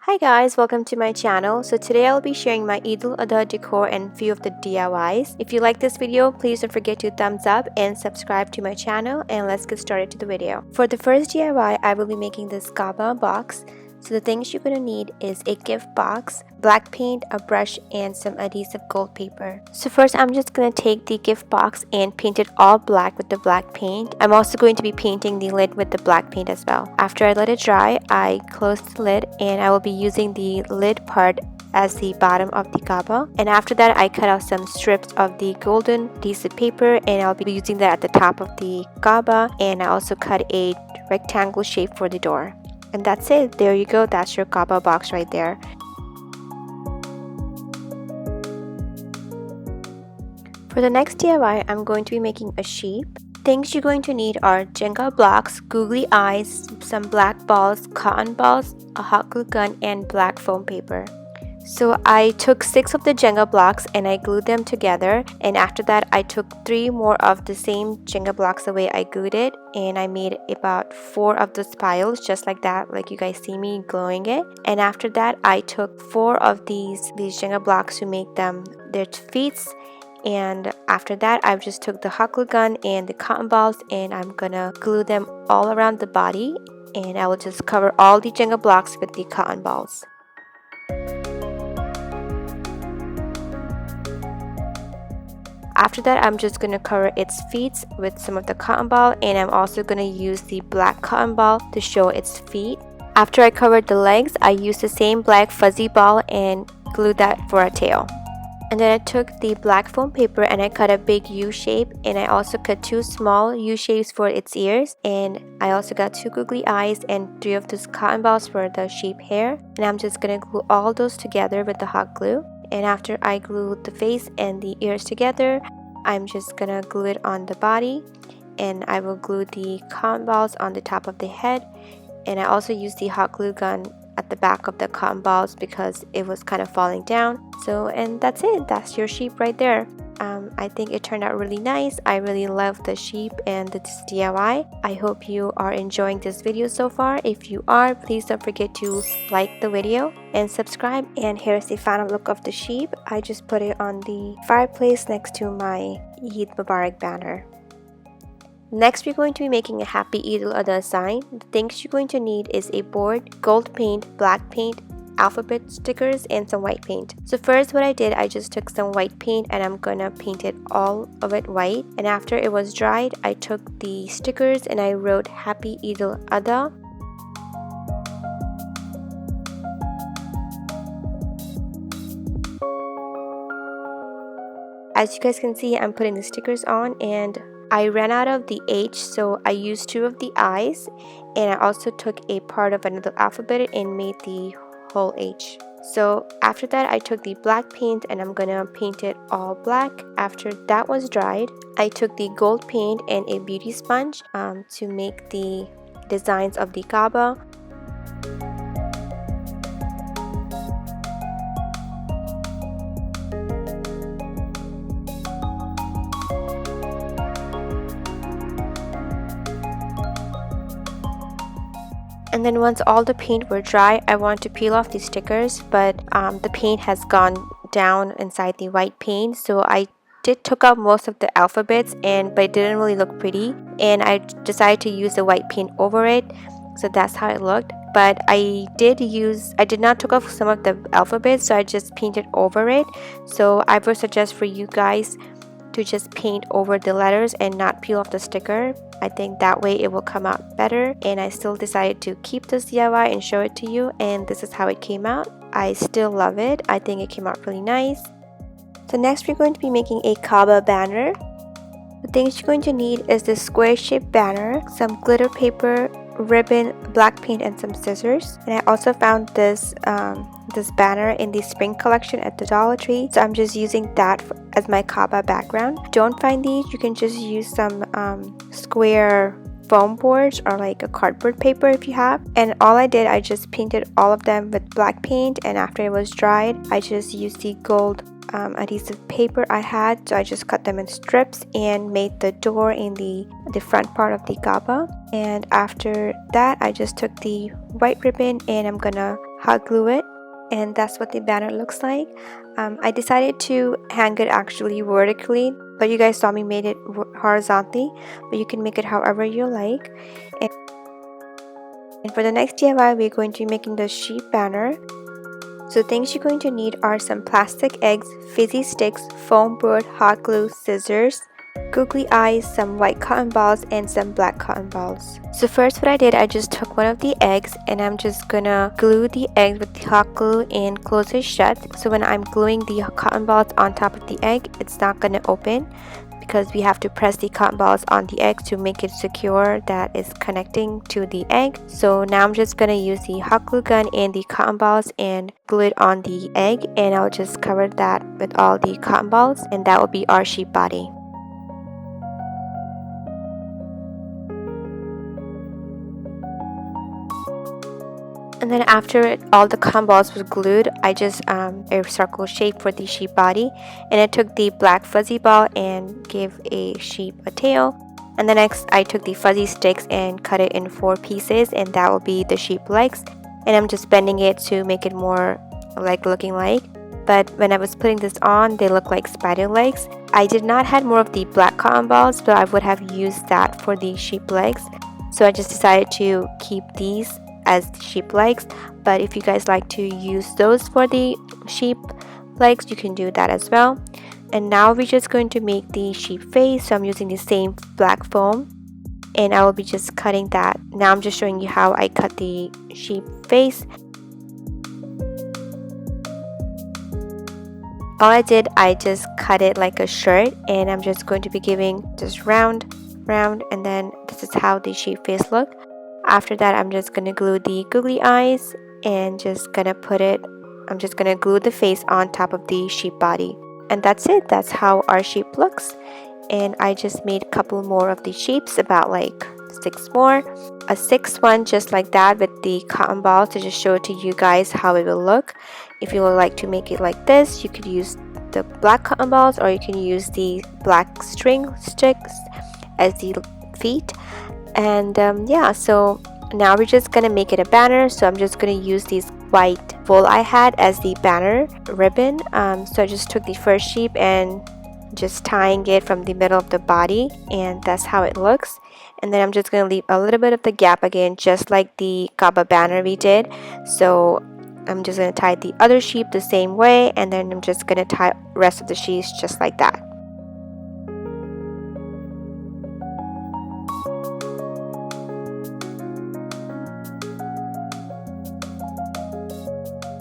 Hi guys, welcome to my channel. So today I'll be sharing my Eid-ul-adha decor and few of the DIYs. If you like this video, please don't forget to thumbs up and subscribe to my channel, and let's get started to the video. For the first DIY, I will be making this Cobble box. So the things you're going to need is a gift box, black paint, a brush, and some adhesive gold paper. So first I'm just going to take the gift box and paint it all black with the black paint. I'm also going to be painting the lid with the black paint as well. After I let it dry, I close the lid and I will be using the lid part as the bottom of the Cobble, and after that I cut out some strips of the golden adhesive paper and I'll be using that at the top of the Cobble, and I also cut a rectangle shape for the door. And that's it. There you go. That's your Cobble box right there. For the next DIY, I'm going to be making a sheep. Things you're going to need are Jenga blocks, googly eyes, some black balls, cotton balls, a hot glue gun, and black foam paper. So I took 6 of the Jenga blocks and I glued them together, and after that I took 3 more of the same Jenga blocks the way I glued it, and I made about 4 of the piles just like that, like you guys see me gluing it. And after that I took 4 of these Jenga blocks to make them their feet, and after that I just took the hot glue gun and the cotton balls and I'm gonna glue them all around the body, and I will just cover all the Jenga blocks with the cotton balls. After that, I'm just going to cover its feet with some of the cotton ball, and I'm also going to use the black cotton ball to show its feet. After I covered the legs, I used the same black fuzzy ball and glued that for a tail. And then I took the black foam paper and I cut a big U shape, and I also cut 2 small U shapes for its ears, and I also got 2 googly eyes and 3 of those cotton balls for the sheep hair. And I'm just going to glue all those together with the hot glue. And after I glue the face and the ears together, I'm just gonna glue it on the body, and I will glue the cotton balls on the top of the head, and I also use the hot glue gun at the back of the cotton balls because it was kind of falling down. So, and that's it. That's your sheep right there. I think it turned out really nice. I really love the sheep and this DIY. I hope you are enjoying this video so far. If you are, please don't forget to like the video and subscribe. And here's the final look of the sheep. I just put it on the fireplace next to my Eid Mubarak banner. Next, we're going to be making a happy Eid-ul-adha sign. The things you're going to need is a board, gold paint, black paint, alphabet stickers, and some white paint. So first what I did, I just took some white paint and I'm gonna paint it all of it white, and after it was dried I took the stickers and I wrote happy Eid-ul-adha. As you guys can see, I'm putting the stickers on, and I ran out of the H, so I used 2 of the I's, and I also took a part of another alphabet and made the whole H. So after that I took the black paint and I'm gonna paint it all black. After that was dried, I took the gold paint and a beauty sponge to make the designs of the Cobble. And then once all the paint were dry, I want to peel off the stickers, but the paint has gone down inside the white paint, so I took out most of the alphabets, but it didn't really look pretty, and I decided to use the white paint over it, so that's how it looked. But I did not take off some of the alphabets, so I just painted over it. So I would suggest for you guys to just paint over the letters and not peel off the sticker. I think that way it will come out better, and I still decided to keep this DIY and show it to you, and this is how it came out. I still love it. I think it came out really nice. So next we're going to be making a Cobble banner. The things you're going to need is this square shaped banner, some glitter paper, ribbon, black paint, and some scissors. And I also found this banner in the spring collection at the Dollar Tree, so I'm just using that as my Cobble background. Don't find these, you can just use some square foam boards or like a cardboard paper if you have. And all I did, I just painted all of them with black paint, and after it was dried I just used the gold adhesive paper I had, so I just cut them in strips and made the door in the front part of the Cobble. And after that I just took the white ribbon and I'm gonna hot glue it, and that's what the banner looks like. I decided to hang it actually vertically, but you guys saw me made it horizontally, but you can make it however you like. And for the next DIY, we're going to be making the sheep banner. So things you're going to need are some plastic eggs, fizzy sticks, foam board, hot glue, scissors, googly eyes, some white cotton balls, and some black cotton balls. So first what I did, I just took one of the eggs and I'm just gonna glue the egg with the hot glue and close it shut. So when I'm gluing the cotton balls on top of the egg, it's not gonna open, because we have to press the cotton balls on the egg to make it secure that is connecting to the egg. So now I'm just gonna use the hot glue gun and the cotton balls and glue it on the egg, and I'll just cover that with all the cotton balls, and that will be our sheep body. And then after all the cotton balls was glued, I just a circle shape for the sheep body, and I took the black fuzzy ball and gave a sheep a tail. And then next I took the fuzzy sticks and cut it in 4 pieces, and that will be the sheep legs. And I'm just bending it to make it more like looking like. But when I was putting this on, they look like spider legs. I did not have more of the black cotton balls, but I would have used that for the sheep legs. So I just decided to keep these as sheep legs, but if you guys like to use those for the sheep legs, you can do that as well. And now we're just going to make the sheep face, so I'm using the same black foam, and I will be just cutting that. Now I'm just showing you how I cut the sheep face. All I did, I just cut it like a shirt, and I'm just going to be giving just round, and then this is how the sheep face look. After that, I'm just gonna glue the googly eyes and I'm just gonna glue the face on top of the sheep body. And that's it, that's how our sheep looks. And I just made a couple more of these sheeps, about like 6 more. A 6th one just like that with the cotton balls to just show to you guys how it will look. If you would like to make it like this, you could use the black cotton balls, or you can use the black string sticks as the feet. And yeah, so now we're just gonna make it a banner. So I'm just gonna use these white wool I had as the banner ribbon. So I just took the first sheep and just tying it from the middle of the body, and that's how it looks. And then I'm just gonna leave a little bit of the gap again, just like the Cobble banner we did. So I'm just gonna tie the other sheep the same way, and then I'm just gonna tie the rest of the sheeps just like that.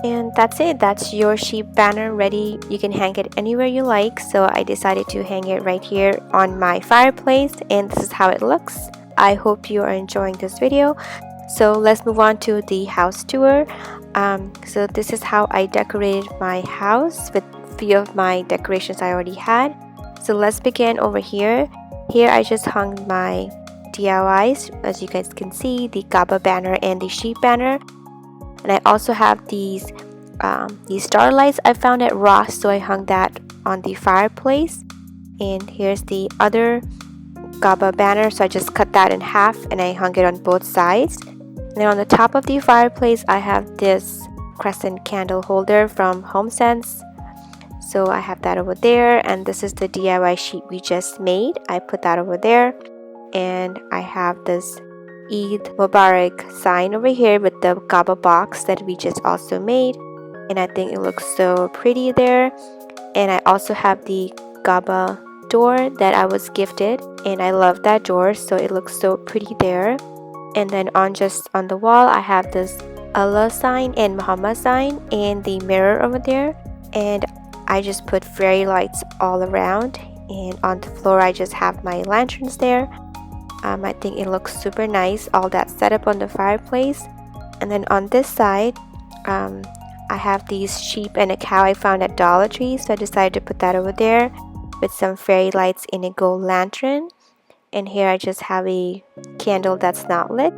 And that's it, that's your sheep banner ready. You can hang it anywhere you like, so I decided to hang it right here on my fireplace, and this is how it looks. I hope you are enjoying this video. So let's move on to the house tour. So this is how I decorated my house with a few of my decorations I already had. So let's begin over here. Here I just hung my DIYs, as you guys can see, the Cobble banner and the sheep banner. And I also have these starlights I found at Ross, so I hung that on the fireplace. And here's the other Cobble banner, so I just cut that in half and I hung it on both sides. And then on the top of the fireplace, I have this crescent candle holder from HomeSense. So I have that over there, and this is the DIY sheet we just made. I put that over there, and I have this Eid Mubarak sign over here with the Cobble box that we just also made, and I think it looks so pretty there. And I also have the Cobble door that I was gifted, and I love that door, so it looks so pretty there. And then just on the wall, I have this Allah sign and Muhammad sign and the mirror over there, and I just put fairy lights all around. And on the floor I just have my lanterns there. I think it looks super nice, all that setup on the fireplace. And then on this side, I have these sheep and a cow I found at Dollar Tree, so I decided to put that over there with some fairy lights in a gold lantern. And here I just have a candle that's not lit.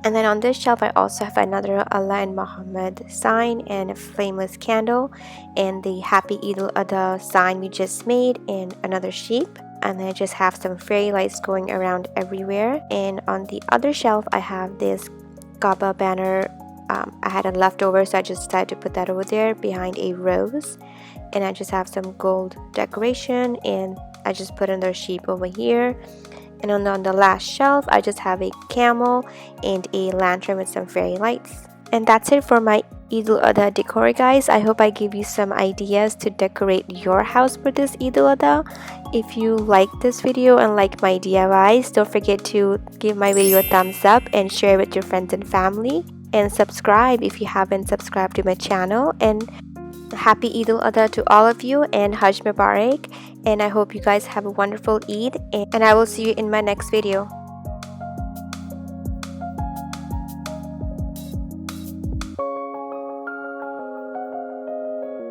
And then on this shelf I also have another Allah and Muhammad sign and a flameless candle, and the happy Eid-ul-adha sign we just made, and another sheep. And then I just have some fairy lights going around everywhere. And on the other shelf I have this Cobble banner. I had a leftover, so I just decided to put that over there behind a rose. And I just have some gold decoration, and I just put another sheep over here. And on the last shelf, I just have a camel and a lantern with some fairy lights. And that's it for my Eid-ul-adha decor, guys. I hope I give you some ideas to decorate your house for this Eid-ul-adha. If you like this video and like my DIYs, don't forget to give my video a thumbs up and share it with your friends and family. And subscribe if you haven't subscribed to my channel. And happy Eid-ul-adha to all of you, and Hajj Mubarak. And I hope you guys have a wonderful Eid, and I will see you in my next video.